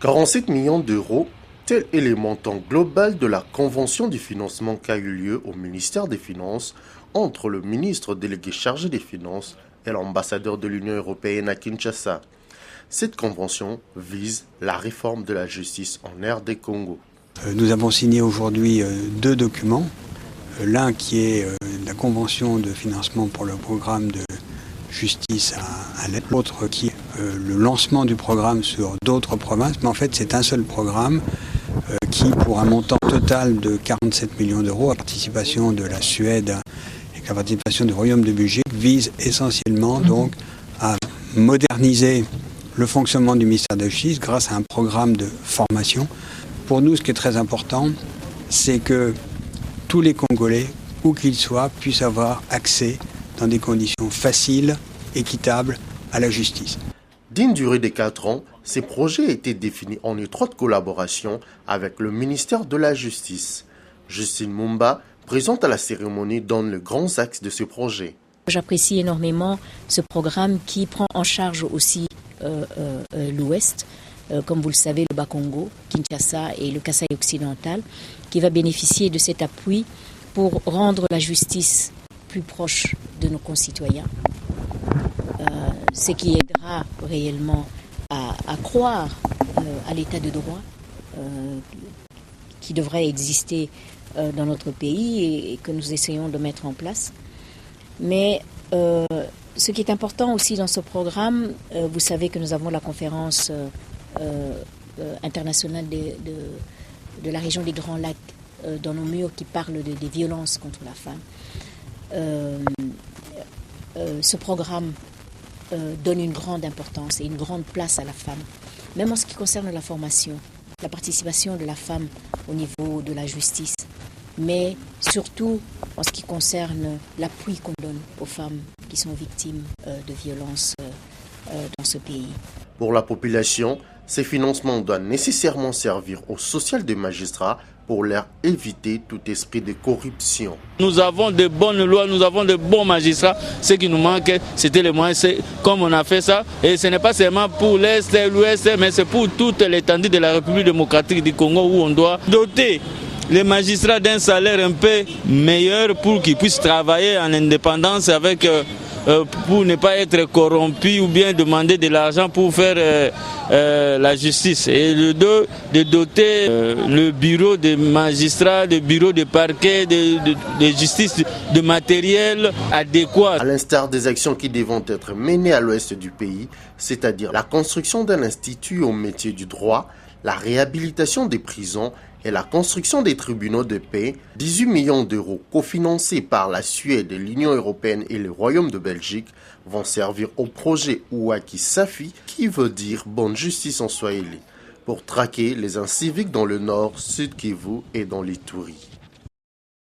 47 millions d'euros, tel est le montant global de la convention du financement qui a eu lieu au ministère des Finances entre le ministre délégué chargé des Finances et l'ambassadeur de l'Union européenne à Kinshasa. Cette convention vise la réforme de la justice en RD Congo. Nous avons signé aujourd'hui deux documents. L'un qui est la convention de financement pour le programme de justice à l'Est, l'autre qui est le lancement du programme sur d'autres provinces. Mais en fait, c'est un seul programme qui, pour un montant total de 47 millions d'euros, à participation de la Suède et la participation du Royaume de Belgique, vise essentiellement donc à moderniser le fonctionnement du ministère de la Justice grâce à un programme de formation. Pour nous, ce qui est très important, c'est que tous les Congolais, où qu'ils soient, puissent avoir accès dans des conditions faciles, équitables, à la justice. D'une durée de 4 ans, ces projets ont été définis en étroite collaboration avec le ministère de la Justice. Justine Mumba, présente à la cérémonie, donne les grands axes de ce projet. J'apprécie énormément ce programme qui prend en charge aussi l'Ouest, comme vous le savez, le Bas-Congo, Kinshasa et le Kasaï occidental, qui va bénéficier de cet appui pour rendre la justice plus proche de nos concitoyens. Ce qui aidera réellement à croire à l'état de droit qui devrait exister dans notre pays et que nous essayons de mettre en place. Mais ce qui est important aussi dans ce programme, vous savez que nous avons la conférence internationale de la région des Grands Lacs dans nos murs qui parle des violences contre la femme. Ce programme donne une grande importance et une grande place à la femme, même en ce qui concerne la formation, la participation de la femme au niveau de la justice, mais surtout en ce qui concerne l'appui qu'on donne aux femmes qui sont victimes de violences dans ce pays. Pour la population, ces financements doivent nécessairement servir au social des magistrats pour leur éviter tout esprit de corruption. Nous avons de bonnes lois, nous avons de bons magistrats. Ce qui nous manque, c'était les moyens. Comme on a fait ça, et ce n'est pas seulement pour l'Est et l'Ouest, mais c'est pour toute l'étendue de la République démocratique du Congo où on doit doter les magistrats d'un salaire un peu meilleur pour qu'ils puissent travailler en indépendance avec pour ne pas être corrompus ou bien demander de l'argent pour faire la justice. Et le deux, de doter le bureau des magistrats, le bureau de parquet, de justice de matériel adéquat. À l'instar des actions qui devront être menées à l'ouest du pays, c'est-à-dire la construction d'un institut au métier du droit, la réhabilitation des prisons et la construction des tribunaux de paix, 18 millions d'euros cofinancés par la Suède, l'Union européenne et le Royaume de Belgique vont servir au projet Ouaki Safi, qui veut dire bonne justice en swahili, pour traquer les inciviques dans le nord, Sud Kivu et dans l'Ituri.